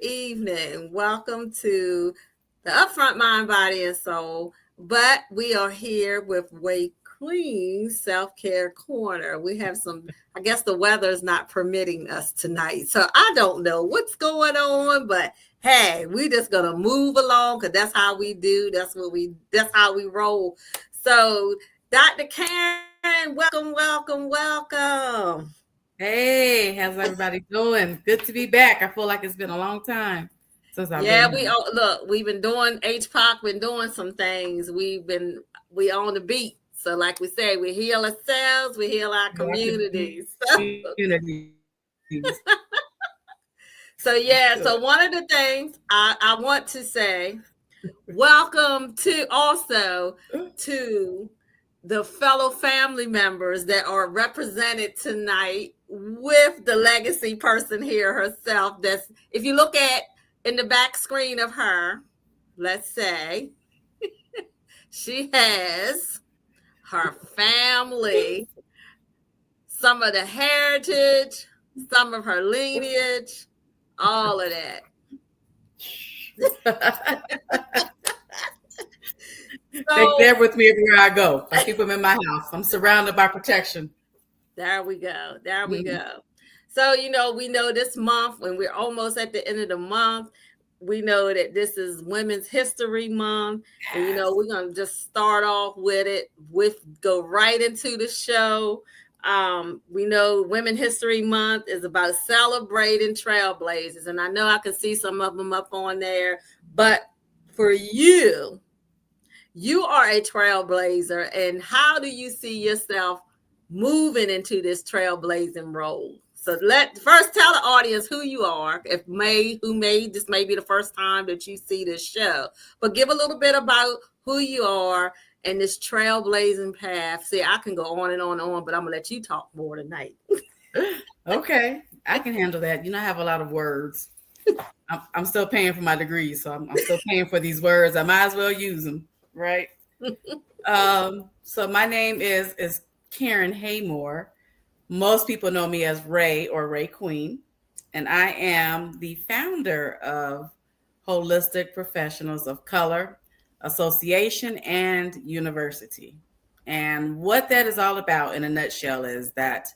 evening. Welcome to the Upfront Mind, Body, and Soul. But we are here with RAYEQUEEN Self-CARE Corner. We have I guess the weather is not permitting us tonight. So I don't know what's going on, but hey, we just gonna move along because that's how we do. That's how we roll. So Dr. Karen, welcome. Hey, how's everybody doing? Good to be back. I feel like it's been a long time since I've Yeah, been here. we've been doing HPOC, been doing some things. We on the beat. So like we say, we heal ourselves, we heal our communities. Communities. So one of the things I want to say, welcome to the fellow family members that are represented tonight with the legacy person here herself. That's, if you look at in the back screen of her, let's say, she has her family, some of the heritage, some of her lineage, all of that. They're there with me everywhere I go. I keep them in my house. I'm surrounded by protection. There we go. So, we know this month, when we're almost at the end of the month, we know that this is Women's History Month. Yes. And, we're going to just start off with it, go right into the show. We know Women's History Month is about celebrating trailblazers. And I know I can see some of them up on there. But for you are a trailblazer. And how do you see yourself moving into this trailblazing role? So first tell the audience who you are, this may be the first time that you see this show, but give a little bit about who you are and this trailblazing path. See, I can go on and on and on, but I'm gonna let you talk more tonight. Okay, I can handle that. I have a lot of words. I'm still paying for my degree, so I'm still paying for these words. I might as well use them, right? So my name is Karen Haymore. Most people know me as Ray or RayeQueen, and I am the founder of Holistic Professionals of Color Association and University. And what that is all about in a nutshell is that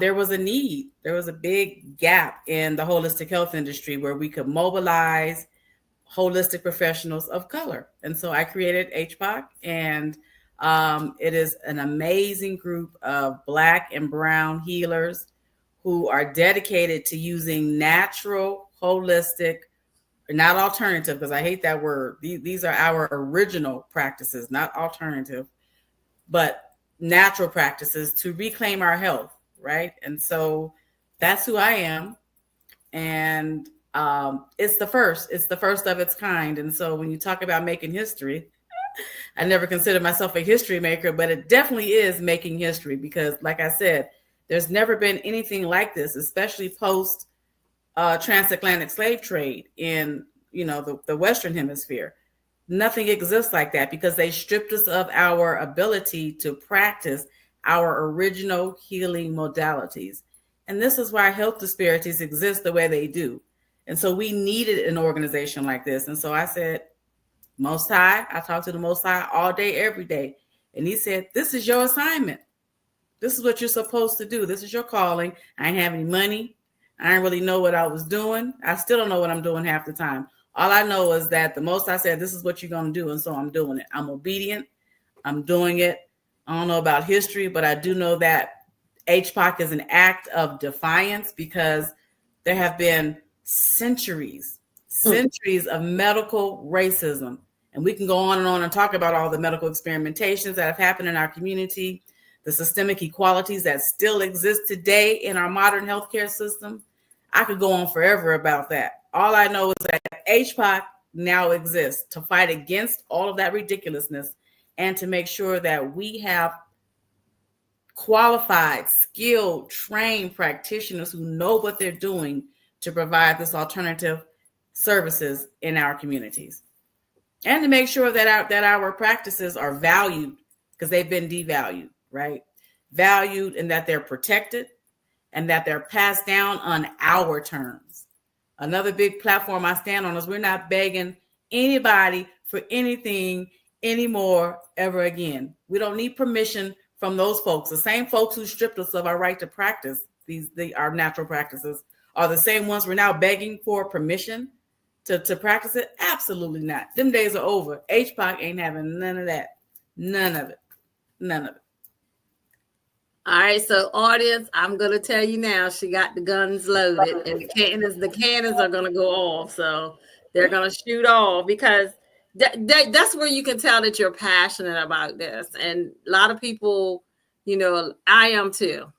there was a need, there was a big gap in the holistic health industry where we could mobilize holistic professionals of color. And so I created HPOC, and it is an amazing group of Black and brown healers who are dedicated to using natural, holistic, not alternative, because I hate that word. These are our original practices, not alternative, but natural practices to reclaim our health, right? And so that's who I am. And it's the first of its kind. And so when you talk about making history, I never considered myself a history maker, but it definitely is making history because, like I said, there's never been anything like this, especially post transatlantic slave trade in, the Western Hemisphere. Nothing exists like that because they stripped us of our ability to practice our original healing modalities. And this is why health disparities exist the way they do. And so we needed an organization like this. And so I said, Most High, I talk to the Most High all day, every day. And he said, this is your assignment. This is what you're supposed to do. This is your calling. I didn't have any money. I didn't really know what I was doing. I still don't know what I'm doing half the time. All I know is that the Most High said, this is what you're going to do. And so I'm doing it. I'm obedient. I'm doing it. I don't know about history, but I do know that HPOC is an act of defiance because there have been centuries of medical racism. And we can go on and talk about all the medical experimentations that have happened in our community, the systemic inequalities that still exist today in our modern healthcare system. I could go on forever about that. All I know is that HPOC now exists to fight against all of that ridiculousness and to make sure that we have qualified, skilled, trained practitioners who know what they're doing to provide this alternative services in our communities. And to make sure that our practices are valued because they've been devalued, right? Valued and that they're protected and that they're passed down on our terms. Another big platform I stand on is we're not begging anybody for anything anymore ever again. We don't need permission from those folks. The same folks who stripped us of our right to practice our natural practices are the same ones we're now begging for permission to practice it. Absolutely not. Them days are over. HPOC ain't having none of that. None of it. None of it. All right, so audience, I'm gonna tell you now, she got the guns loaded, and the cannons are gonna go off. So they're gonna shoot off because that's where you can tell that you're passionate about this. And a lot of people, I am too.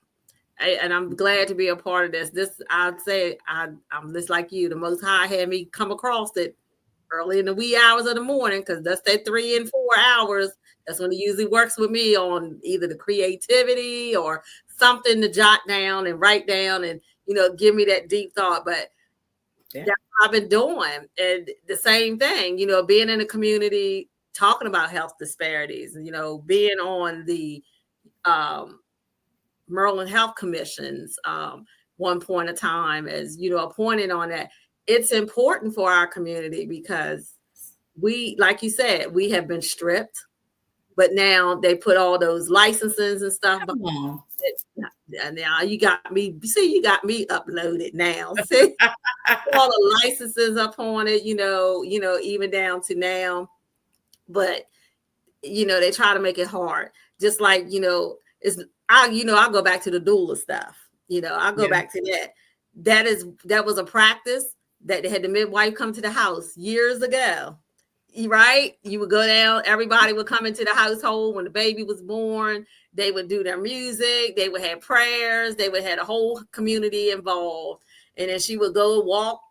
And I'm glad to be a part of this. I'd say I'm just like you. The Most High had me come across it early in the wee hours of the morning, because that's that 3 and 4 hours. That's when it usually works with me on either the creativity or something to jot down and write down and, give me that deep thought. But that's what I've been doing. And the same thing, being in the community, talking about health disparities, being on the Maryland Health Commissions one point of time as, appointed on that. It's important for our community because we, like you said, we have been stripped. But now they put all those licenses and stuff. And now you got me. See, you got me uploaded now. See, all the licenses up on it. Even down to now. But they try to make it hard. Just like I'll go back to the doula stuff. I'll go back to that. That was a practice that they had the midwife come to the house years ago. Right? You would go down, everybody would come into the household when the baby was born. They would do their music, they would have prayers, they would have a whole community involved. And then she would go walk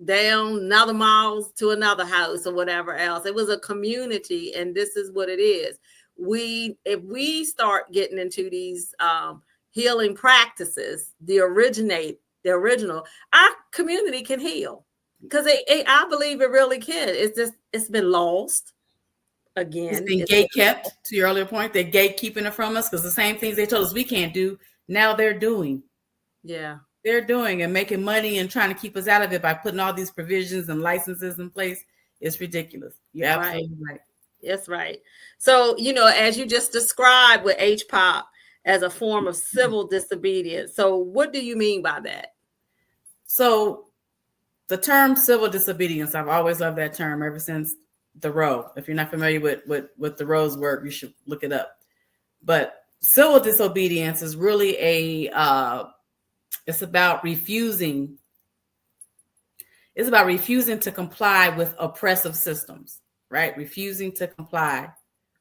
down another miles to another house or whatever else. It was a community, and this is what it is. If we start getting into these healing practices, the original, our community can heal. Because I believe it really can. It's been lost again. It's been gatekept. To your earlier point, they're gatekeeping it from us because the same things they told us we can't do, now they're doing. Yeah. They're doing and making money and trying to keep us out of it by putting all these provisions and licenses in place. It's ridiculous. You're absolutely right. That's right. So, as you just described with HPOC as a form of civil disobedience. So what do you mean by that? So the term civil disobedience, I've always loved that term ever since Thoreau. If you're not familiar with Thoreau's work, you should look it up. But civil disobedience is really it's about refusing. It's about refusing to comply with oppressive systems, right? Refusing to comply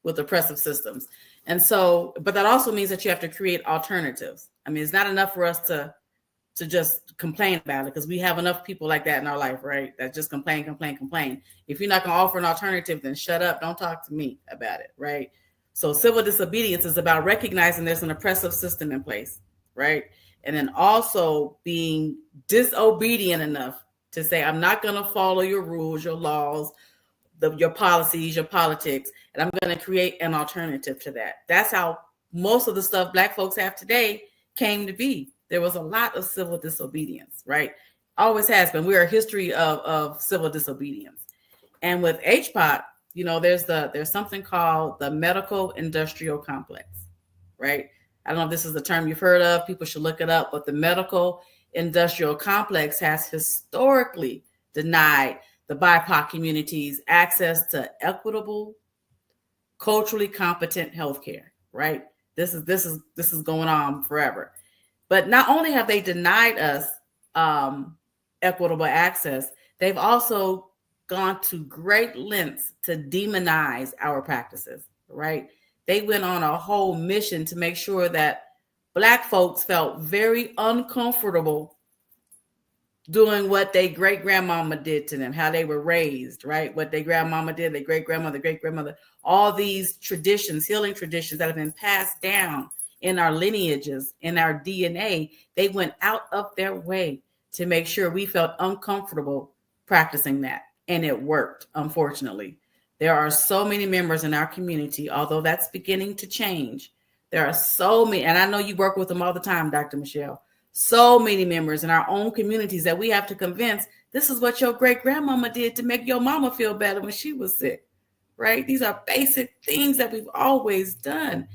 with oppressive systems. And so, but that also means that you have to create alternatives. I mean, it's not enough for us to just complain about it, because we have enough people like that in our life, right? That just complain. If you're not going to offer an alternative, then shut up. Don't talk to me about it, right? So civil disobedience is about recognizing there's an oppressive system in place, right? And then also being disobedient enough to say, I'm not going to follow your rules, your laws, your policies, your politics, and I'm going to create an alternative to that. That's how most of the stuff Black folks have today came to be. There was a lot of civil disobedience, right? Always has been. We're a history of civil disobedience. And with HPOC, there's something called the medical industrial complex, right? I don't know if this is the term you've heard of. People should look it up. But the medical industrial complex has historically denied the BIPOC communities access to equitable, culturally competent healthcare, right? This is going on forever. But not only have they denied us equitable access, they've also gone to great lengths to demonize our practices, right? They went on a whole mission to make sure that Black folks felt very uncomfortable doing what their great-grandmama did to them, how they were raised, right? What their grandmama did, their great-grandmother, all these traditions, healing traditions that have been passed down in our lineages, in our DNA, they went out of their way to make sure we felt uncomfortable practicing that. And it worked, unfortunately. There are so many members in our community, although that's beginning to change. There are so many, and I know you work with them all the time, Dr. Michelle. so many members in our own communities that we have to convince this is what your great grandmama did to make your mama feel better when she was sick, right? These are basic things that we've always done.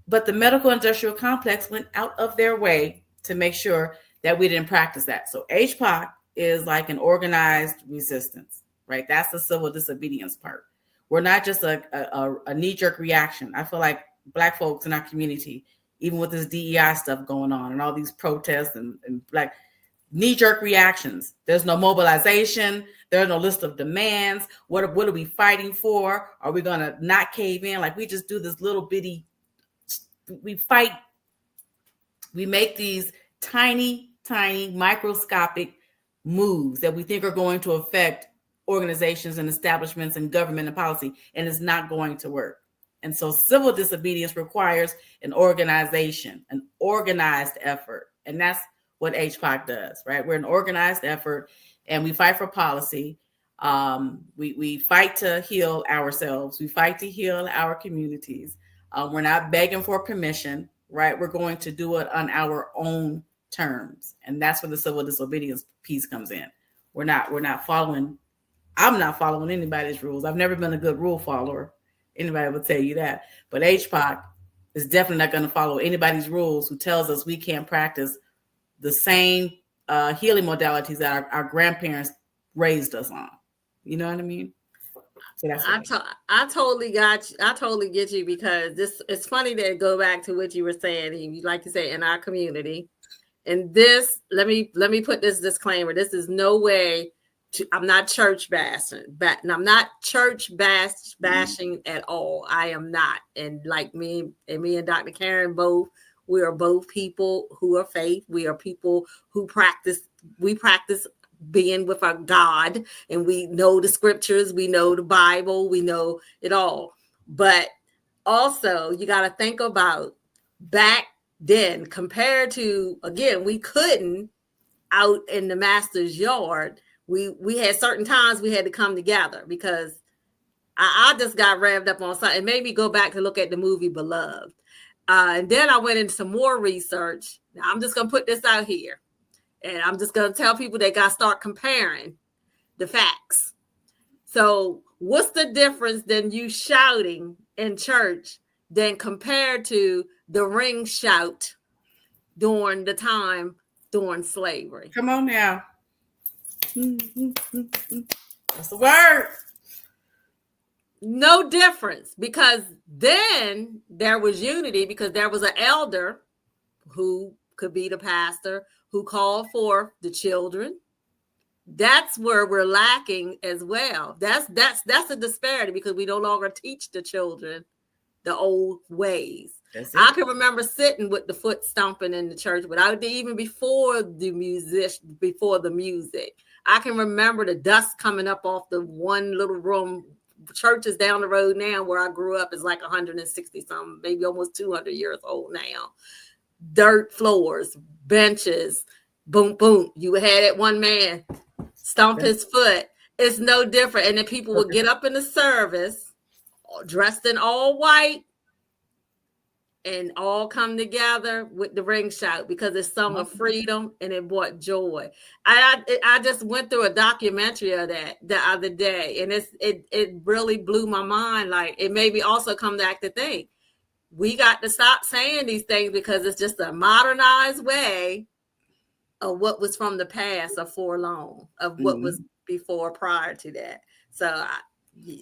But the medical industrial complex went out of their way to make sure that we didn't practice that. So HPOC is like an organized resistance, right? That's the civil disobedience part. We're not just a knee-jerk reaction. I feel like Black folks in our community, even with this DEI stuff going on and all these protests and Black knee-jerk reactions. There's no mobilization. There's no list of demands. What are we fighting for? Are we going to not cave in? Like we just do this little bitty, we fight. We make these tiny, microscopic moves that we think are going to affect organizations and establishments and government and policy, and it's not going to work. And so civil disobedience requires an organization, an organized effort. And that's what HPOC does, right? We're an organized effort and we fight for policy. We fight to heal ourselves. We fight to heal our communities. We're not begging for permission, right? We're going to do it on our own terms. And that's where the civil disobedience piece comes in. I'm not following anybody's rules. I've never been a good rule follower. Anybody would tell you that. But HPOC is definitely not going to follow anybody's rules who tells us we can't practice the same healing modalities that our grandparents raised us on. You know what I mean? So that's I totally got you. I totally get you, because it's funny to go back to what you were saying. You like to say in our community. And this, let me put this disclaimer. This is no way I'm not church bashing, and I'm not church bashing at all. I am not. And like me and Dr. Karen both, we are both people who are faith. We are people who practice being with our God, and we know the scriptures, we know the Bible, we know it all. But also you got to think about back then compared to, again, we couldn't out in the master's yard. We had certain times we had to come together, because I just got revved up on something. It made me go back to look at the movie Beloved. And then I went into some more research. Now, I'm just going to put this out here. And I'm just going to tell people they got to start comparing the facts. So what's the difference than you shouting in church than compared to the ring shout during slavery? Come on now. That's the word. No difference, because then there was unity, because there was an elder who could be the pastor who called for the children. That's where we're lacking as well. That's a disparity, because we no longer teach the children the old ways. I can remember sitting with the foot stomping in the church, but even before the music. I can remember the dust coming up off the one little room. Churches down the road now where I grew up is like 160 something, maybe almost 200 years old now. Dirt floors, benches, boom, boom. You had that one man stomp his foot. It's no different. And then people would get up in the service dressed in all white and all come together with the ring shout, because it's song of freedom and it brought joy. I just went through a documentary of that the other day, and it really blew my mind. Like, it made me also come back to think we got to stop saying these things, because it's just a modernized way of what was from the past or forlorn of what was before, prior to that. So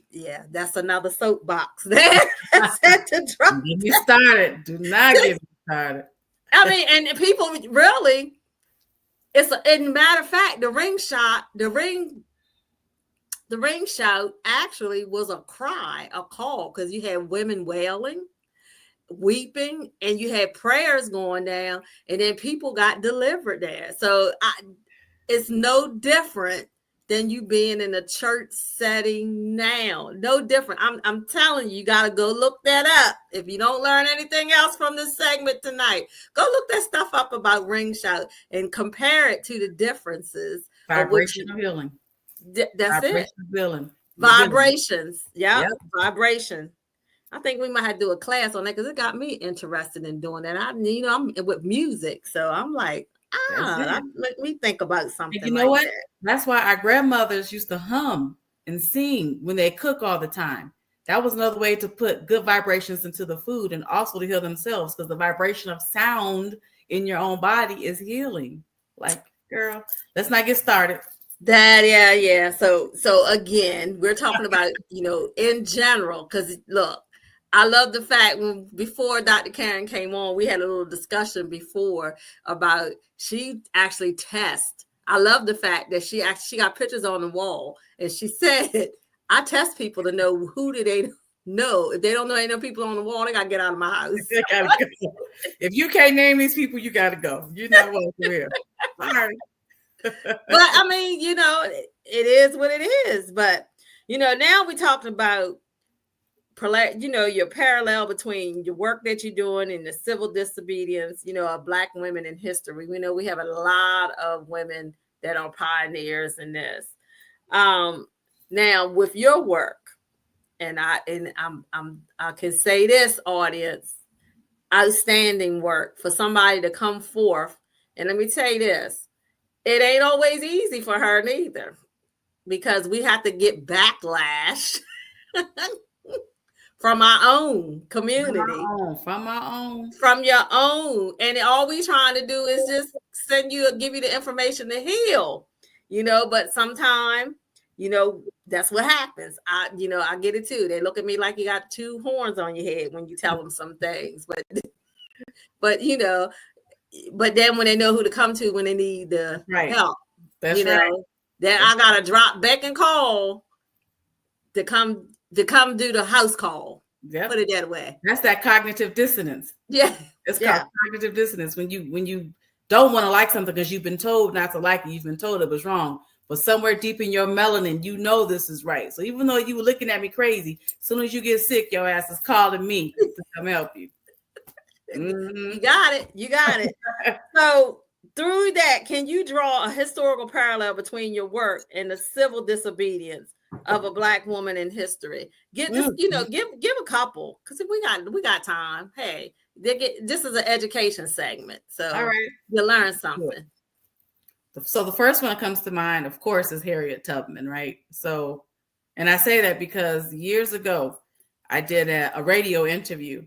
yeah, that's another soapbox there. To drop. Get me started. Do not get me started. I mean, and people really, in matter of fact, the ring shout actually was a call, because you had women wailing, weeping, and you had prayers going down, and then people got delivered there. So it's no different than you being in a church setting now. No different. I'm telling you, you got to go look that up. If you don't learn anything else from this segment tonight, go look that stuff up about ring shout and compare it to the differences. Vibrational healing. That's it. Healing. Vibrations. Yep. Vibration. I think we might have to do a class on that, because it got me interested in doing that. I'm with music. So I'm like, That make me think about And something you know like what? that. That's why our grandmothers used to hum and sing when they cook all the time. That was another way to put good vibrations into the food and also to heal themselves, because the vibration of sound in your own body is healing. Like, girl, let's not get started. Yeah. So again, we're talking about, in general, because look, I love the fact when before Dr. Karen came on, we had a little discussion before about she actually tests. I love the fact that she got pictures on the wall and she said, I test people to know who do they know. If they don't know ain't no people on the wall, they gotta get out of my house. If you can't name these people, you gotta go. You're not welcome here. Sorry. But I mean, it is what it is. But now we're talking about your parallel between your work that you're doing and the civil disobedience, of Black women in history. We know we have a lot of women that are pioneers in this. Now with your work, and I can say this, audience, outstanding work for somebody to come forth. And let me tell you this, it ain't always easy for her neither, because we have to get backlash from our own community, from your own. And all we trying to do is just give you the information to heal, but sometimes, that's what happens. I get it too. They look at me like you got two horns on your head when you tell them some things, but but then when they know who to come to when they need the help, that's right. Then I gotta drop beck and call to come do the house call. Yep. Put it that way. That's that cognitive dissonance. Yeah. It's called cognitive dissonance when you don't want to like something because you've been told not to like it, you've been told it was wrong. But somewhere deep in your melanin, this is right. So even though you were looking at me crazy, as soon as you get sick, your ass is calling me to come help you. Mm-hmm. You got it. So through that, can you draw a historical parallel between your work and the civil disobedience of a Black woman in history? Give a couple, because we got time. Hey, this is an education segment, so all right, you learn something. So the first one that comes to mind, of course, is Harriet Tubman, right? So, and I say that because years ago, I did a radio interview,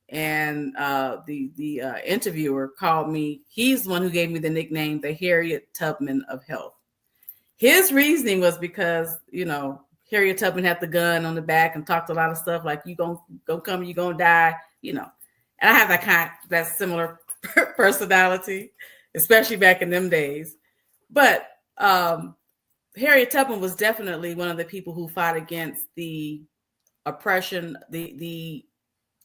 and the interviewer called me. He's the one who gave me the nickname, the Harriet Tubman of health. His reasoning was because, Harriet Tubman had the gun on the back and talked a lot of stuff like, you gonna come, you gonna die, and I have that similar personality, especially back in them days. But Harriet Tubman was definitely one of the people who fought against the oppression, the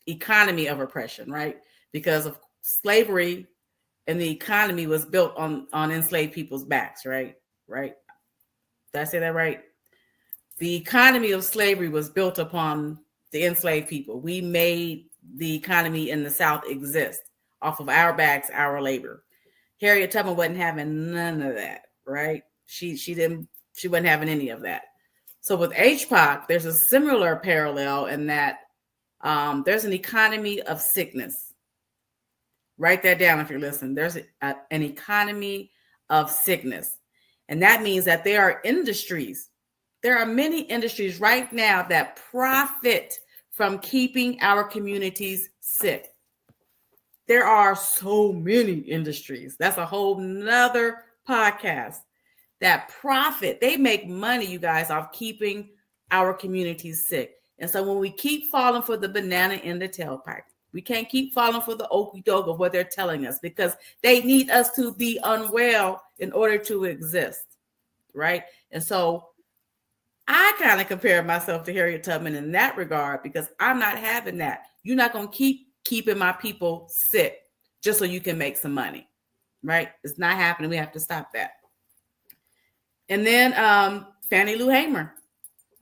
economy of oppression, right? Because of slavery, and the economy was built on enslaved people's backs, right? Right? Did I say that right? The economy of slavery was built upon the enslaved people. We made the economy in the South exist off of our backs, our labor. Harriet Tubman wasn't having none of that, right? She wasn't having any of that. So with HPOC, there's a similar parallel in that there's an economy of sickness. Write that down if you're listening. There's an economy of sickness. And that means that there are industries. There are many industries right now that profit from keeping our communities sick. There are so many industries. That's a whole nother podcast that profit. They make money, you guys, off keeping our communities sick. And so when we keep falling for the banana in the tailpipe, we can't keep falling for the okey doke of what they're telling us, because they need us to be unwell in order to exist, right? And so I kind of compare myself to Harriet Tubman in that regard, because I'm not having that. You're not going to keep keeping my people sick just so you can make some money, right? It's not happening. We have to stop that. And then Fannie Lou Hamer.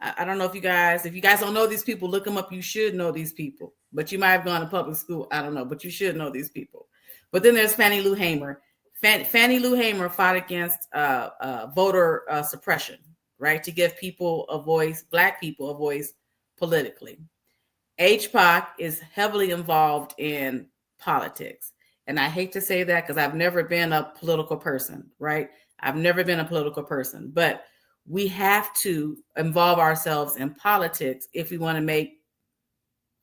I don't know if you guys don't know these people, look them up. You should know these people, but you might have gone to public school. I don't know, but you should know these people. But then there's Fannie Lou Hamer. Fannie Lou Hamer fought against voter suppression, right? To give people a voice, Black people a voice politically. HPOC is heavily involved in politics. And I hate to say that because I've never been a political person, right? I've never been a political person, but we have to involve ourselves in politics if we want to make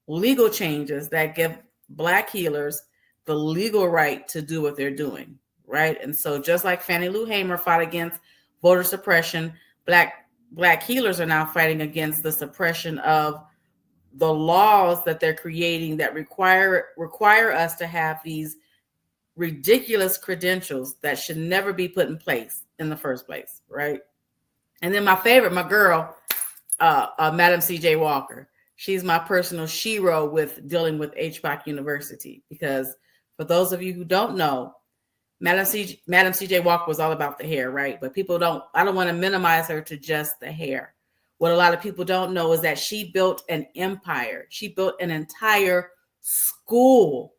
legal changes that give Black healers the legal right to do what they're doing, right? And so just like Fannie Lou Hamer fought against voter suppression, Black healers are now fighting against the suppression of the laws that they're creating that require us to have these ridiculous credentials that should never be put in place in the first place, right? And then my favorite, my girl, Madam C.J. Walker. She's my personal shero with dealing with HBOC University, because for those of you who don't know, Madam C.J. Walker was all about the hair, right? But I don't want to minimize her to just the hair. What a lot of people don't know is that she built an empire. She built an entire school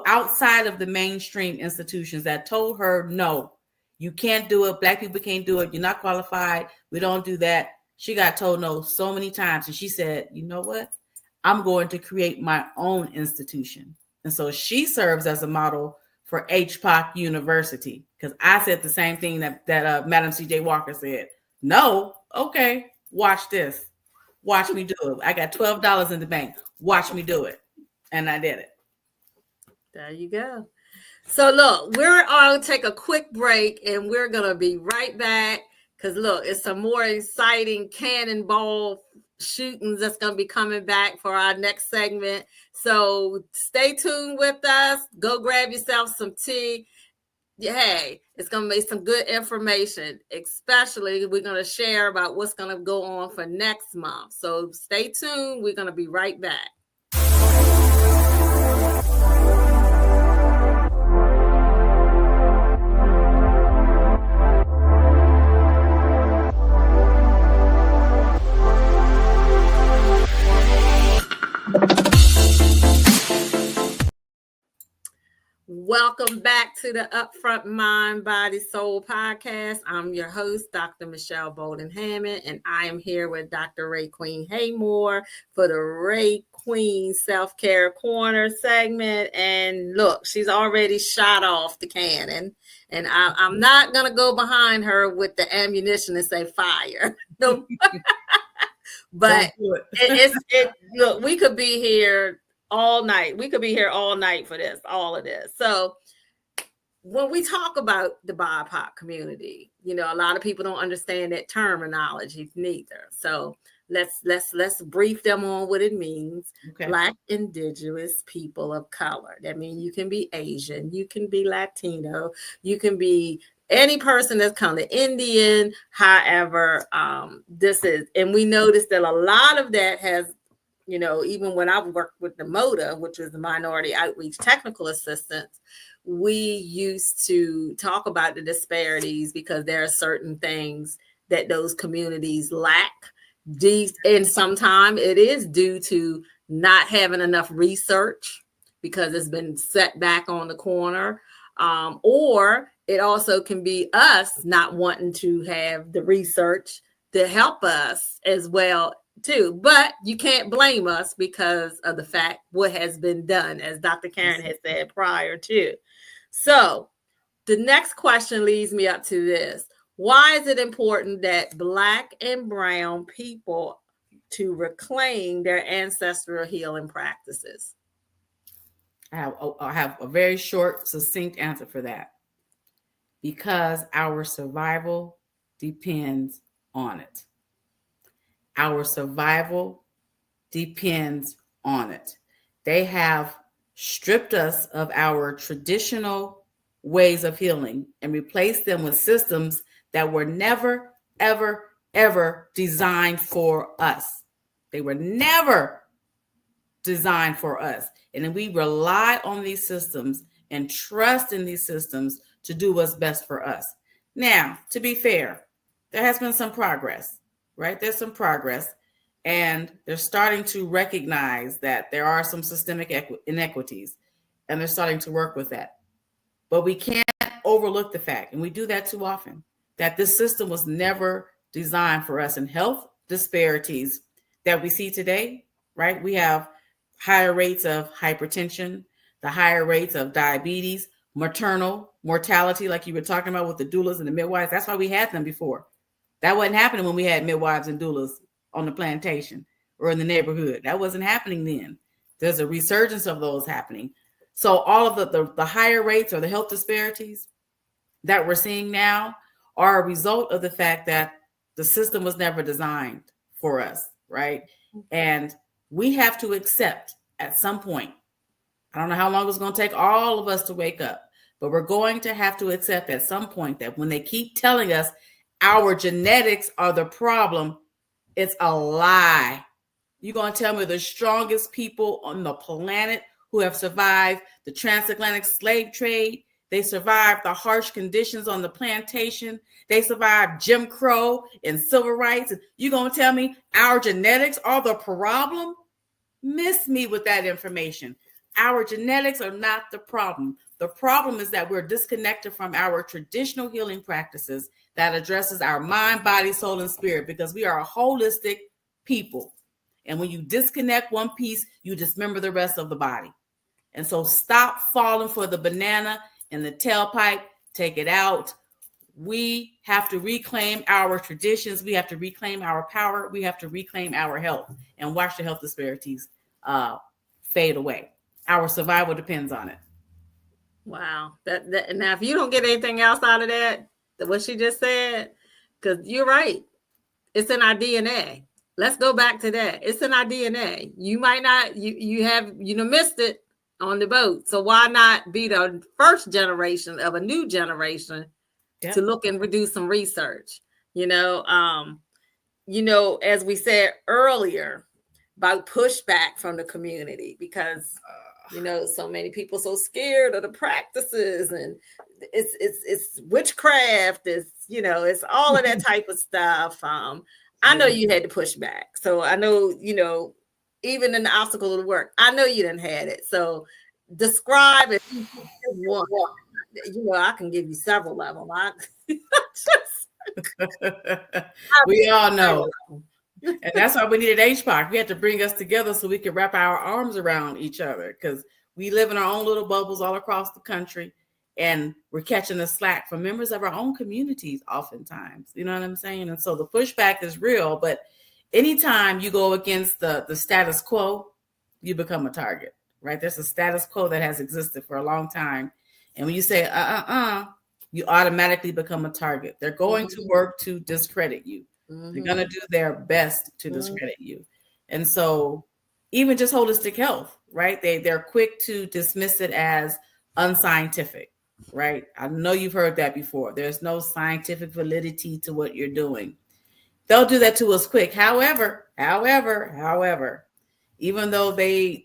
outside of the mainstream institutions that told her, no, you can't do it. Black people can't do it. You're not qualified. We don't do that. She got told no so many times. And she said, you know what? I'm going to create my own institution. And so she serves as a model for HPOC University, because I said the same thing that Madam C.J. Walker said. No, okay, watch this. Watch me do it. I got $12 in the bank. Watch me do it. And I did it. There you go. So look, we're all take a quick break and we're going to be right back, because look, it's some more exciting cannonball shootings that's going to be coming back for our next segment. So stay tuned with us. Go grab yourself some tea. Hey, it's going to make some good information, especially we're going to share about what's going to go on for next month. So stay tuned. We're going to be right back. Welcome back to the Upfront Mind, Body, Soul podcast. I'm your host, Dr. Michelle Bolden-Hammond, and I am here with Dr. RayeQueen Haymore for the RAYEQUEEN Self-CARE Corner segment. And look, she's already shot off the cannon, and I'm not going to go behind her with the ammunition and say fire. No. But look, we could be here all night. We could be here all night for all of this. So when we talk about the BIPOC community, you know, a lot of people don't understand that terminology neither. So let's brief them on what it means. Okay. Black, Indigenous, people of color. That means you can be Asian, you can be Latino, you can be any person that's kind of Indian. However, this is, and we noticed that a lot of that has, you know, even when I've worked with the MOTA, which is the Minority Outreach Technical Assistance, we used to talk about the disparities because there are certain things that those communities lack. And sometimes it is due to not having enough research because it's been set back on the corner. Or it also can be us not wanting to have the research to help us as well too, but you can't blame us because of the fact what has been done, as Dr. Karen had said prior to. So the next question leads me up to this. Why is it important that Black and Brown people to reclaim their ancestral healing practices? I have a very short, succinct answer for that. Because our survival depends on it. Our survival depends on it. They have stripped us of our traditional ways of healing and replaced them with systems that were never, ever, ever designed for us. They were never designed for us. And then we rely on these systems and trust in these systems to do what's best for us. Now, to be fair, there has been some progress. Right? There's some progress, and they're starting to recognize that there are some systemic inequities, and they're starting to work with that. But we can't overlook the fact, and we do that too often, that this system was never designed for us. And health disparities that we see today, right? We have higher rates of hypertension, the higher rates of diabetes, maternal mortality, like you were talking about with the doulas and the midwives. That's why we had them before. That wasn't happening when we had midwives and doulas on the plantation or in the neighborhood. That wasn't happening then. There's a resurgence of those happening. So all of the higher rates or the health disparities that we're seeing now are a result of the fact that the system was never designed for us, right? And we have to accept at some point, I don't know how long it's going to take all of us to wake up, but we're going to have to accept at some point that when they keep telling us our genetics are the problem, it's a lie. You're going to tell me the strongest people on the planet who have survived the transatlantic slave trade, they survived the harsh conditions on the plantation, they survived Jim Crow and civil rights, and you're going to tell me our genetics are the problem? Miss me with that information. Our genetics are not the problem. The problem is that we're disconnected from our traditional healing practices that addresses our mind, body, soul, and spirit, because we are a holistic people. And when you disconnect one piece, you dismember the rest of the body. And so stop falling for the banana and the tailpipe. Take it out. We have to reclaim our traditions. We have to reclaim our power. We have to reclaim our health and watch the health disparities fade away. Our survival depends on it. Wow. That now, if you don't get anything else out of that, what she just said, because you're right, it's in our DNA. Let's go back to that. It's in our DNA. You might not, you have missed it on the boat. So why not be the first generation of a new generation to look and do some research? As we said earlier, about pushback from the community, because so many people so scared of the practices, and it's witchcraft, it's all of that type of stuff. I know you had to push back, so I know even in the obstacle of the work, I know you didn't have it. So describe if you want. I can give you several of them. We all know. And that's why we needed HPOC. We had to bring us together so we could wrap our arms around each other, because we live in our own little bubbles all across the country, and we're catching the slack from members of our own communities oftentimes. You know what I'm saying? And so the pushback is real, but anytime you go against the status quo, you become a target, right? There's a status quo that has existed for a long time. And when you say, you automatically become a target. They're going to work to discredit you. They're going to do their best to discredit you. And so even just holistic health, right? They're quick to dismiss it as unscientific, right? I know you've heard that before. There's no scientific validity to what you're doing. They'll do that to us quick. However, even though they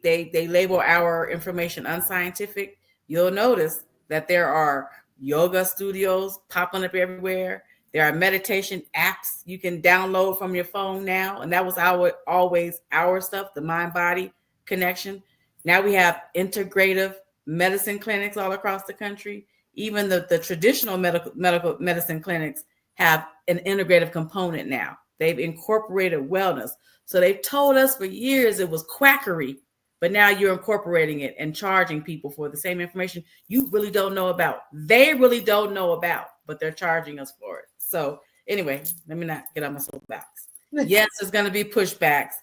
label our information unscientific, you'll notice that there are yoga studios popping up everywhere. There are meditation apps you can download from your phone now. And that was always our stuff, the mind-body connection. Now we have integrative medicine clinics all across the country. Even the traditional medical medicine clinics have an integrative component now. They've incorporated wellness. So they've told us for years it was quackery, but now you're incorporating it and charging people for the same information you really don't know about. They really don't know about, but they're charging us for it. So anyway, let me not get on my soapbox. Yes, there's going to be pushbacks,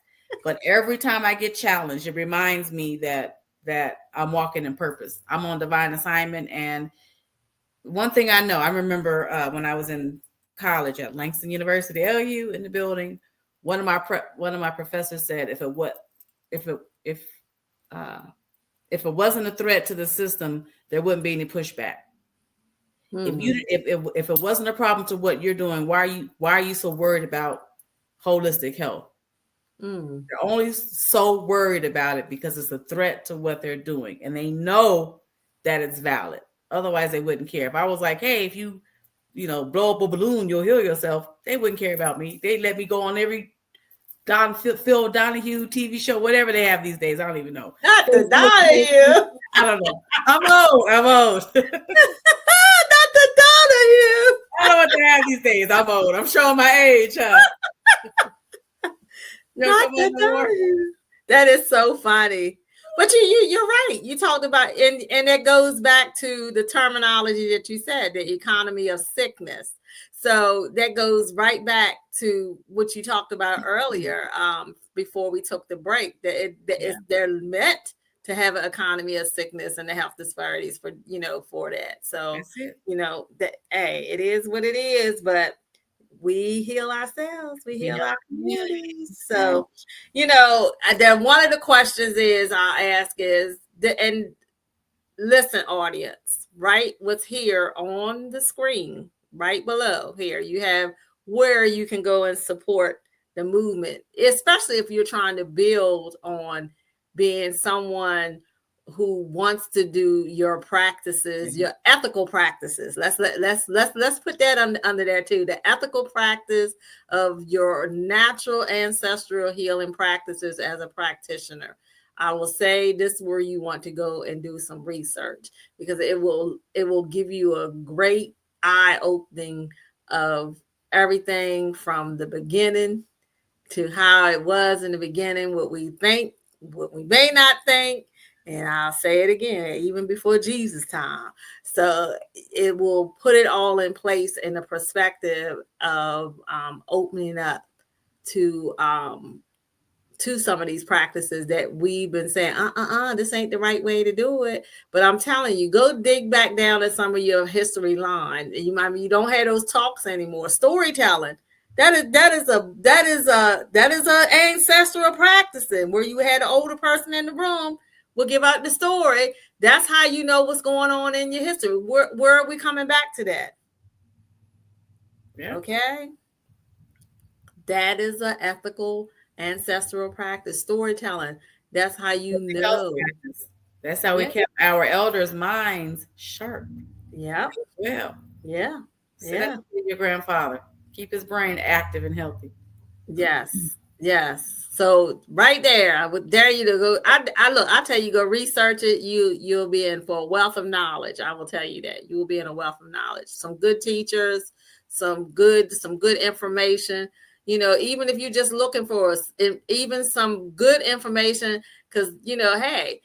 but every time I get challenged, it reminds me that I'm walking in purpose. I'm on divine assignment. And one thing I know, I remember when I was in college at Langston University, LU, in the building, one of my professors said, if it wasn't a threat to the system, there wouldn't be any pushback. If it wasn't a problem to what you're doing, why are you so worried about holistic health? They're only so worried about it because it's a threat to what they're doing, and they know that it's valid. Otherwise, they wouldn't care. If I was like, hey, if you blow up a balloon, you'll heal yourself, they wouldn't care about me. They let me go on every Phil Donahue TV show, whatever they have these days. I don't even know. Not the Donahue. I don't know. I'm old. Not the Donahue. I don't know what they have these days. I'm old. I'm showing my age, huh? Not the Donahue. That is so funny. But you're right. You talked about, and that goes back to the terminology that you said, the economy of sickness. So that goes right back to what you talked about earlier, before we took the break. They're meant to have an economy of sickness and the health disparities for that. So That's it. that, hey, it is what it is, but we heal ourselves, we heal our communities. So, then one of the questions I'll ask is, and listen, audience, right? What's here on the screen, right below here, you have where you can go and support the movement, especially if you're trying to build on being someone who wants to do your practices, your ethical practices. Let's put that under there too. The ethical practice of your natural ancestral healing practices as a practitioner. I will say this is where you want to go and do some research, because it will give you a great eye opening of everything from the beginning to how it was in the beginning, what we think, what we may not think. And I'll say it again, even before Jesus' time. So it will put it all in place in the perspective of opening up to some of these practices that we've been saying, this ain't the right way to do it. But I'm telling you, go dig back down at some of your history line. You don't have those talks anymore. Storytelling. That is a ancestral practicing, where you had an older person in the room will give out the story. That's how you know what's going on in your history. Where are we coming back to that? Yeah. Okay. That is an ethical ancestral practice. Storytelling. That's how you know. That's how we kept our elders' minds sharp. Yeah. Well. Yeah. Yeah. Your grandfather. Keep his brain active and healthy. Yes. Yes. So right there, I would dare you to go. I tell you, go research it. You'll be in for a wealth of knowledge. I will tell you that you will be in a wealth of knowledge. Some good teachers, some good information. Even if you're just looking for even some good information, because hey,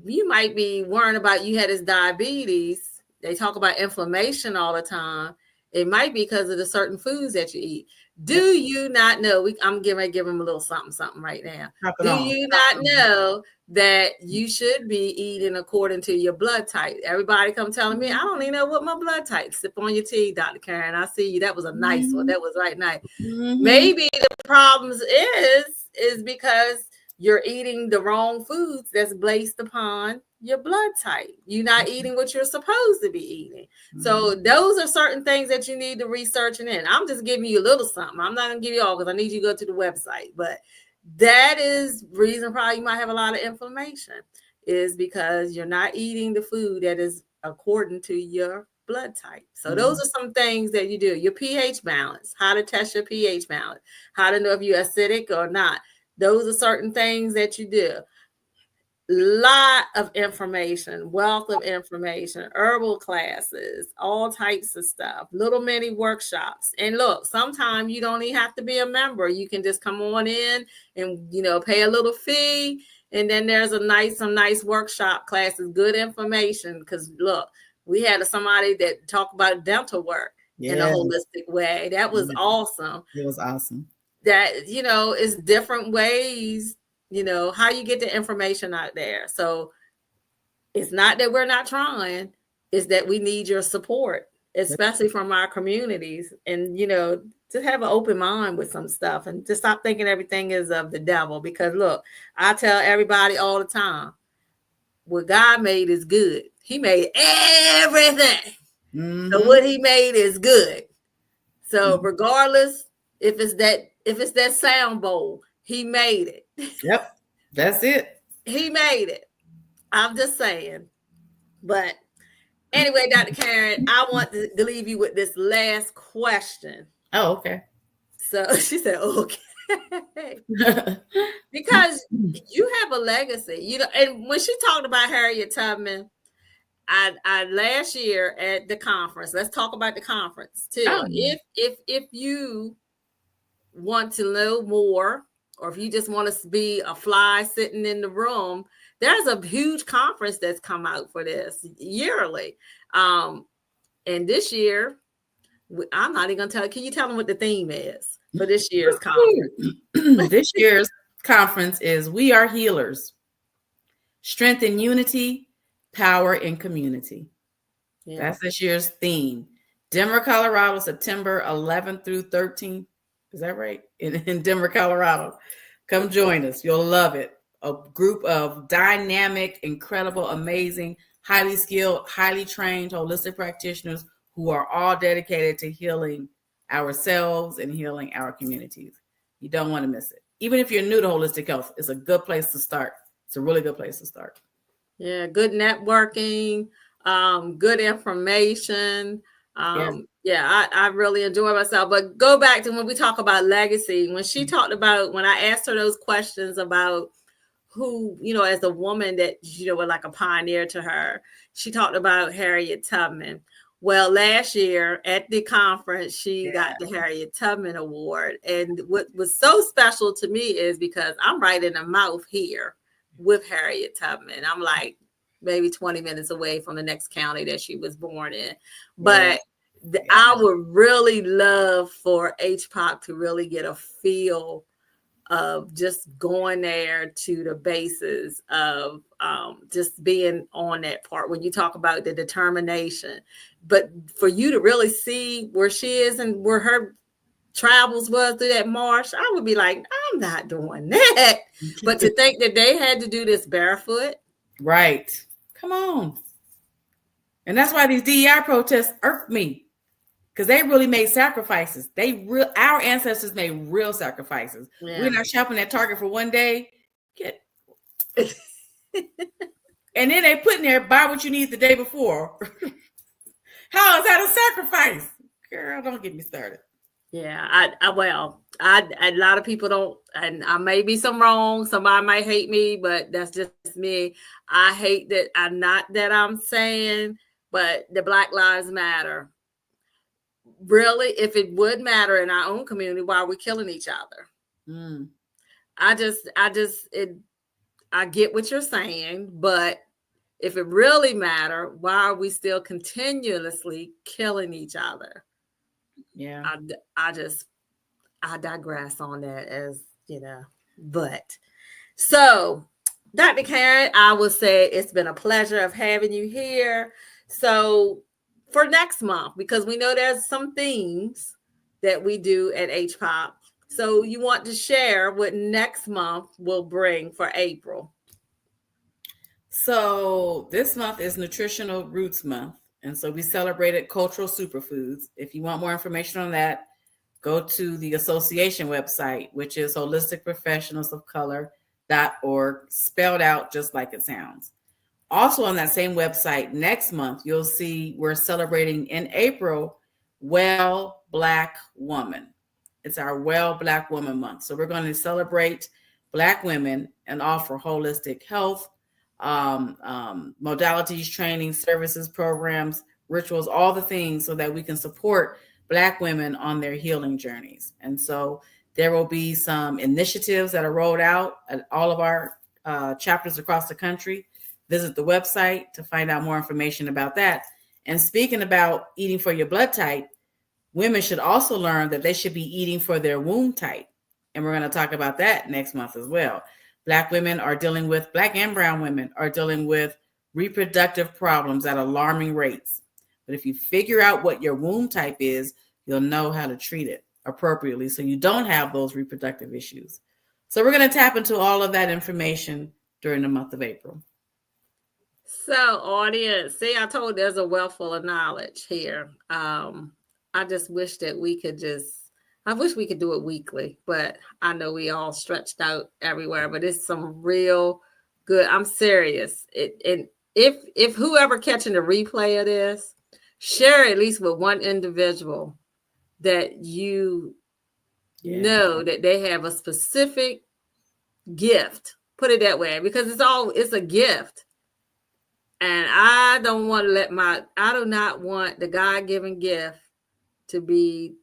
you might be worrying about you had this diabetes. They talk about inflammation all the time. It might be because of the certain foods that you eat. Do you not know? I'm going to give them a little something right now. Do you not know that you should be eating according to your blood type? Everybody come telling me, I don't even know what my blood type. Sip on your tea, Dr. Karen. I see you. That was a nice one. That was right nice. Maybe the problems is because you're eating the wrong foods that's based upon your blood type. You're not eating what you're supposed to be eating. So those are certain things that you need to research in. I'm just giving you a little something. I'm not going to give you all, because I need you to go to the website. But that is reason probably you might have a lot of inflammation, is because you're not eating the food that is according to your blood type. So those are some things that you do. Your pH balance, how to test your pH balance, how to know if you're acidic or not. Those are certain things that you do. Lot of information, wealth of information, herbal classes, all types of stuff, little mini workshops. And look, sometimes you don't even have to be a member. You can just come on in and, pay a little fee. And then there's some nice workshop classes, good information. Because look, we had somebody that talked about dental work in a holistic way. That was awesome. It was awesome. That, is different ways, how you get the information out there. So it's not that we're not trying, it's that we need your support, especially from our communities. And, to have an open mind with some stuff, and to stop thinking everything is of the devil. Because look, I tell everybody all the time, what God made is good. He made everything. So what he made is good. So regardless, if it's that sound bowl, he made it. Yep. That's it. He made it. I'm just saying. But anyway, Dr. Karen, I want to leave you with this last question. Oh, okay. So she said, okay. Because you have a legacy, and when she talked about Harriet Tubman, I last year at the conference, let's talk about the conference too. If you want to know more or if you just want to be a fly sitting in the room, there's a huge conference that's come out for this yearly. And this year, I'm not even going to tell you. Can you tell them what the theme is for this year's conference? This year's conference is We Are Healers. Strength in Unity, Power in Community. Yeah. That's this year's theme. Denver, Colorado, September 11th through 13th. Is that right? In Denver, Colorado. Come join us. You'll love it. A group of dynamic, incredible, amazing, highly skilled, highly trained holistic practitioners who are all dedicated to healing ourselves and healing our communities. You don't want to miss it. Even if you're new to holistic health, it's a good place to start. It's a really good place to start. Yeah, good networking, good information. I really enjoy myself. But go back to when we talk about legacy, when she talked about, when I asked her those questions about who, as a woman that, was like a pioneer to her, she talked about Harriet Tubman. Well, last year at the conference, she got the Harriet Tubman Award. And what was so special to me is because I'm right in the mouth here with Harriet Tubman. I'm like maybe 20 minutes away from the next county that she was born in. But I would really love for HPOC to really get a feel of just going there to the basis of just being on that part when you talk about the determination. But for you to really see where she is and where her travels was through that marsh, I would be like, I'm not doing that. But to think that they had to do this barefoot. Right. Come on. And that's why these DEI protests irk me. Because they really made sacrifices. Our ancestors made real sacrifices. Yeah. We're not shopping at Target for one day. And then they put in there, buy what you need the day before. How is that a sacrifice? Girl, don't get me started. Yeah, a lot of people don't, and I may be some wrong. Somebody might hate me, but that's just me. I hate that. I'm saying, but the Black Lives Matter. Really, if it would matter in our own community, why are we killing each other? I get what you're saying, but if it really matter, why are we still continuously killing each other? Yeah. I digress on that, as but so Dr. Karen, I will say it's been a pleasure of having you here. So for next month, because we know there's some themes that we do at HPOP. So you want to share what next month will bring for April? So this month is Nutritional Roots Month. And so we celebrated cultural superfoods. If you want more information on that, go to the association website, which is holisticprofessionalsofcolor.org, spelled out just like it sounds. Also on that same website, next month, you'll see we're celebrating in April, Well Black Woman. It's our Well Black Woman Month. So we're going to celebrate Black women and offer holistic health, modalities, training, services, programs, rituals, all the things so that we can support Black women on their healing journeys. And so there will be some initiatives that are rolled out at all of our chapters across the country. Visit the website to find out more information about that. And speaking about eating for your blood type, women should also learn that they should be eating for their womb type. And we're going to talk about that next month as well. Black and brown women are dealing with reproductive problems at alarming rates. But if you figure out what your womb type is, you'll know how to treat it appropriately so you don't have those reproductive issues. So we're going to tap into all of that information during the month of April. So, audience, see, I told there's a wealth of knowledge here. I just wish that I wish we could do it weekly, but I know we all stretched out everywhere, but it's some real good. I'm serious. And if whoever catching the replay of this, share at least with one individual that you know that they have a specific gift. Put it that way, because it's a gift. And I do not want the God-given gift to be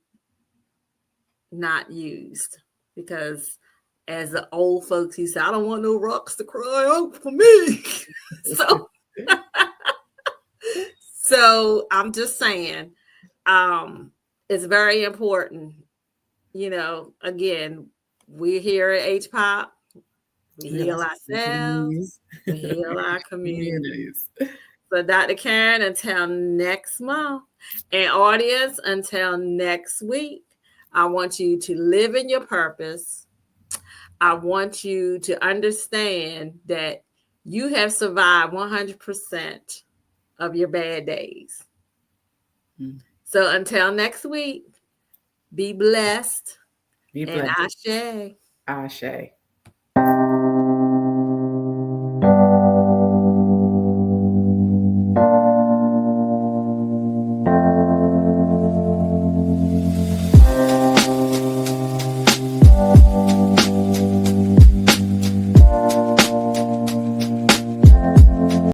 not used, because as the old folks, he said, I don't want no rocks to cry out for me. so so I'm just saying, it's very important. Again, we're here at HPOP. We heal ourselves. We heal our communities. So, Dr. Karen, until next month, and audience, until next week, I want you to live in your purpose. I want you to understand that you have survived 100% of your bad days. So, until next week, be blessed. Be blessed. And Ashe. Ashe.